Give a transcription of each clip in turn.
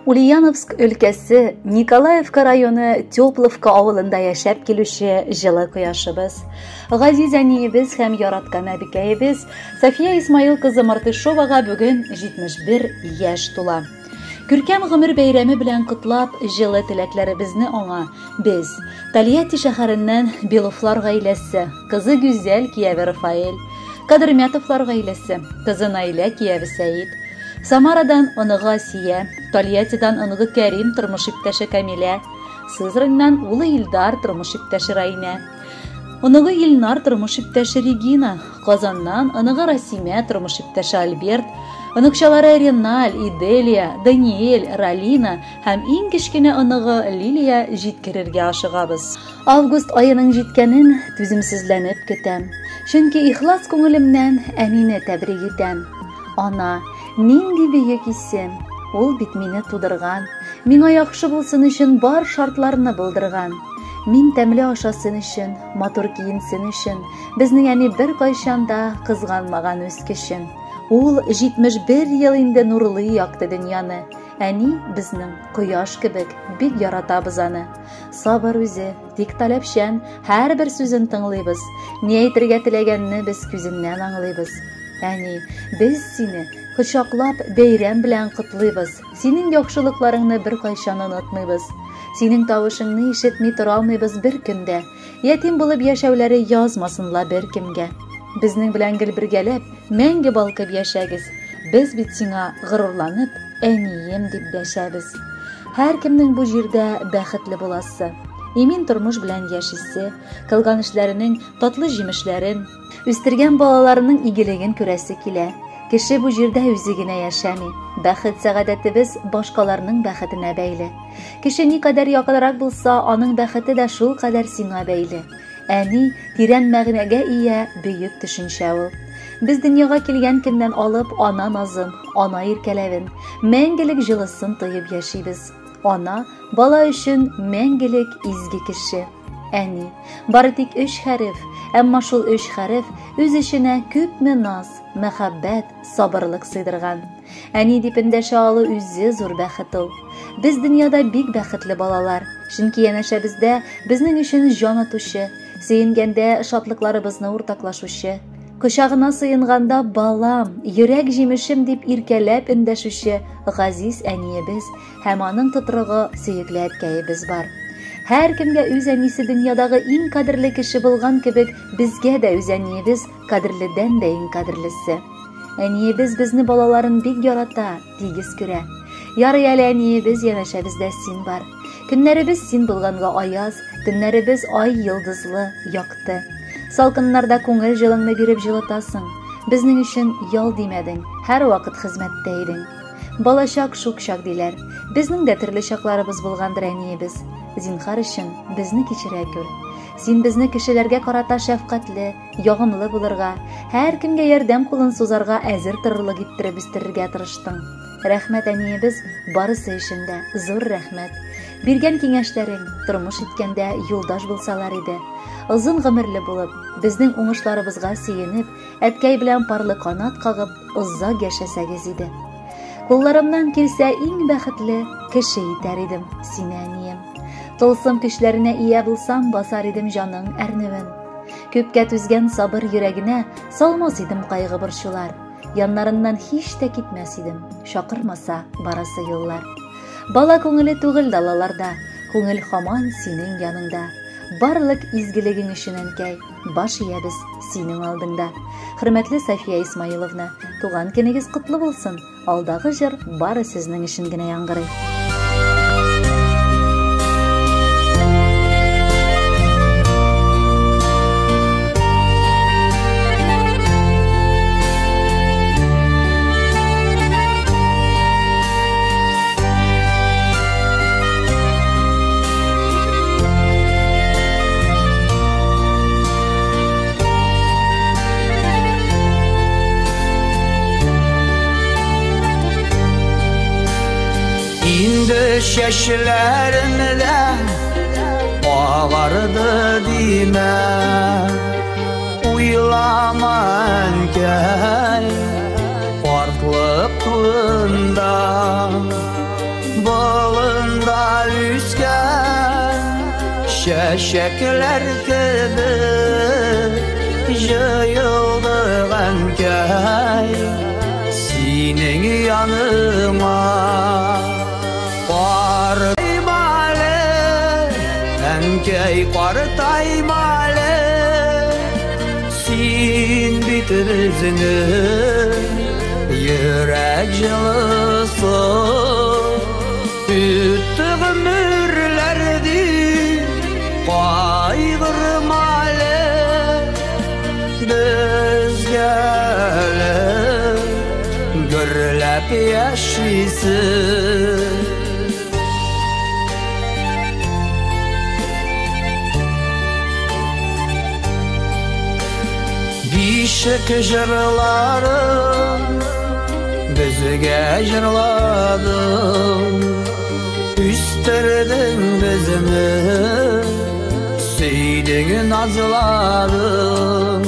Ульяновск өлкәсе, Николаевка районы Тепловка авылында яшәп килүче җылы кояшыбыз. Газиз әниебез һәм яраткан әбикәебез София Исмаил кызы Мартышевага бүген 71 яшь тула. Күркәм гомер бәйрәме белән котлап, җылы теләкләребезне аңа без, Тольятти шәһәреннән Беловлар гаиләсе, кызы Гүзәл кияве Рафаэль, Кадырмятовлар гаиләсе, кызы Наилә кияве Сәид, Самарадан оныгы Асия, Тольяттидан оныгы Кәрим тормыш иптәше Камилә, Сызраннан улы Илдар тормыш иптәше Райнә, оныгы Илнар тормыш иптәше Регина, Казаннан оныгы Расимә тормыш иптәше Альберт, оныкчалары Реналь, Иделия, Даниэль, Ралина һәм иң кечкенә оныгы Лилия җиткерергә ашыгабыз. Август аеның җиткәнен түземсезләнеп көтәм. Чөнки ихлас күңелемнән әнине тәбрик итәм. Ана, нинди бөек исем, ул бит мине тудырган, миңа яхшы булсын өчен бар шартларны булдырган. Мин тәмле ашасын өчен, матур киенсен өчен, безнең әни бер кайчан да кызганмаган үз көчен. Ул 71 ел инде нурлы якты дөньяны. Әни безнең кояш кебек бик яратабыз аны. Сабыр үзе, тик таләпчән, һәрбер сүзен тыңлыйбыз. Ни әйтергә теләгәнне без күзеннән аңлыйбыз. Әни, без сине кочаклап бәйрәм белән котлыйбыз. Синең яхшылыкларыңны бер кайчан онытмыйбыз. Синең тавышыңны ишетми тора алмыйбыз бер көндә. Ятим булып яшәүләре язмасынла бер кемгә. Безнең белән гел бергәләп, мәңге балкып яшәгез. Без бит сиңа горурланып, әнием дип дәшәбез. Һәр кемнең бу җирдә бәхетле буласы, имин тормыш белән яшисе, кылган эшләренең татлы җимешләрен, үстергән балаларының игелеген күрәсе килә. Кеше бу җирдә үзе генә яшәми. Бәхет сәгадәтебез башкаларның бәхетенә бәйле. Кеше никадәр якынрак булса, аның бәхете дә шул кадәр сиңа бәйле. Әни тирән мәгънәгә ия бөек төшенчә ул. Без дөньяга килгән көннән алып ана назын, ана иркәләвен, мәңгелек җылысын тоеп яшибез. Ана бала өчен мәңгелек изге кеше. Әни, бары тик 3 хәреф, әмма шул 3 хәреф үз эченә күпме наз, мәхәббәт, сабырлык сыйдырган. Әни дип эндәшә алу үзе зур бәхет ул. Без дөньяда бик бәхетле балалар, чөнки янәшәбездә безнең өчен җан атучы, сөенгәндә шатлыкларыбызны уртаклашучы, кочагына сыенганда балам, йөрәк җимешем дип иркәләп эндәшүче газиз әниебез һәм аның тотрыгы сөекле әткәебез бар. Һәр кемгә үз әнисе дөньядагы иң кадерле кеше булган кебек, безгә дә үз әниебез кадерледән дә иң кадерлесе. Әниебез безне балаларын бик ярата, тигез күрә. Ярый әле әниебез янәшәбездә син бар. Көннәребез син булганга аяз, төннәребез ай йолдызлы, якты. Салкыннарда күңел җылыңны биреп җылытасың. Безнең өчен ял димәдең, һәр вакыт хезмәттә идең. Балачак шук чак диләр. Безнең дә төрле чакларыбыз булгандыр әниебез. Зинһар өчен безне кичерә күр. Син безне кешеләргә карата шәфкатьле, ягымлы булырга, һәр кемгә ярдәм кулын сузарга әзер торырлык иттереп үстерергә тырыштың. Рәхмәт әниебез, барысы өчен дә зур рәхмәт. Биргән киңәшләрең тормыш иткәндә юлдаш булсалар иде. Озын гомерле булып, безнең уңышларыбызга сөенеп, әткәй белән парлы канат кагып, озак яшәсәгез иде. Кулларымнан килсә иң бәхетле кеше итәр идем сине әнием. Тылсым көчләренә ия булсам, басар идем җаның әрнүен. Күпкә түзгән сабыр йөрәгенә салмас идем кайгы борчулар. Яннарыннан һич тә китмәс идем, шакырмаса барасы юллар. Бала күңеле түгел далаларда, күңел һаман синең яныңда. Барлык изгелегең өчен әнкәй, баш иябез синең алдыңда. Хөрмәтле София Исмаиловна, туган көнегез котлы булсын. Алдагы җыр бары сезнең өчен генә яңгырый. İndi şeşlerinde ağardı dime, uylaman gel farklılık tuğunda. Şeşekler gibi yayıldıgan köy senin yanıma Qartaymalı Ənkəy qartaymalı Sen bitirizini yürek yılısı Üttü ömürlerdi Qaygırmalı Biz gelip Gürlep yaşaysın Bişik jırlarım Bizge jırladın Üstürdün bizimi Süydün nazladın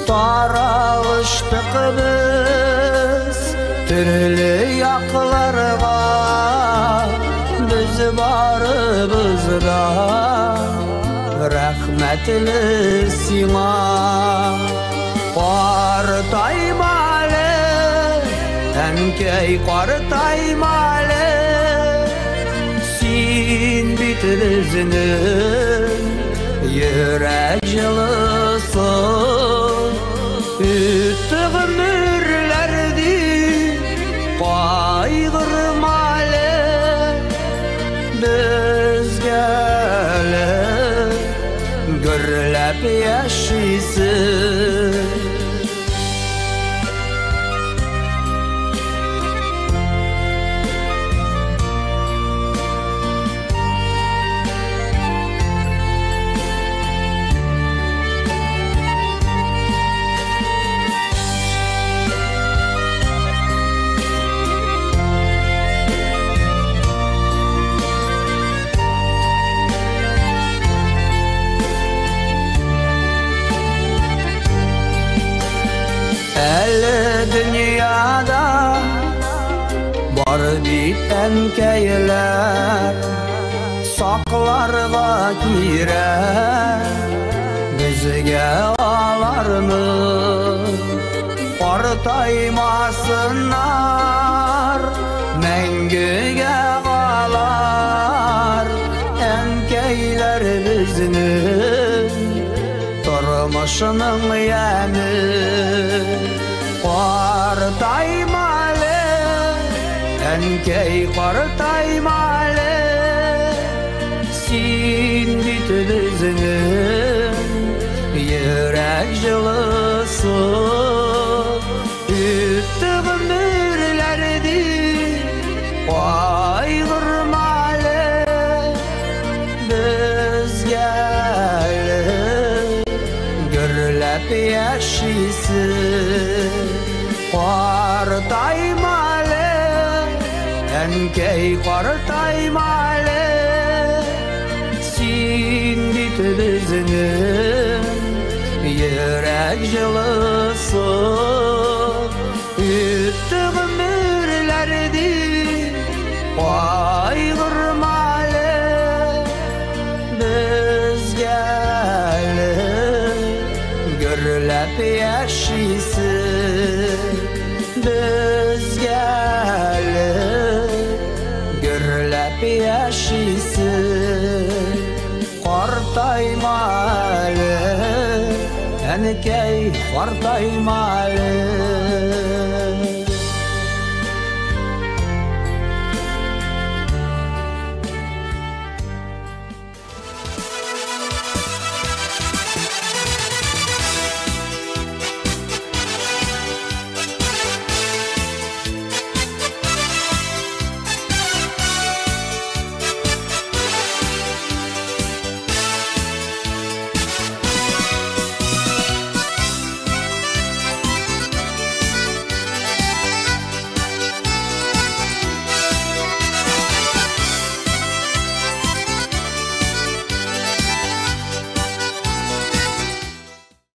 Taralıştık biz Türlü yaklarga Biz barımızda Rahmetli sima Qartaymalı Ənkəy qartaymalı Sen bitirizinin yürek yılısı Üttü ömürlerdi Qaygırmalı Biz gelip Gürlep yaşaysın Dünyada var biten keyler Saklarga girer bizge alarını Qartaymasınlar mengüge kalar Enkeyler bizinin turmuşunun yemi Qartaymalı Ənkəy qartaymalı Sen bitirizinin yürek yılısı Üttü ömürlerdi Qaygırmalı Biz gelip Gürlep yaşaysın Qartaymalı Ənkəy qartaymalı Sen bitirizinin yürek yılısı Üttü ömürlerdi Qaygırmalı Biz gelip Gürlep yaşaysın Biz gelip Gürlep yaşaysın Qartaymalı Ənkəy qartaymalı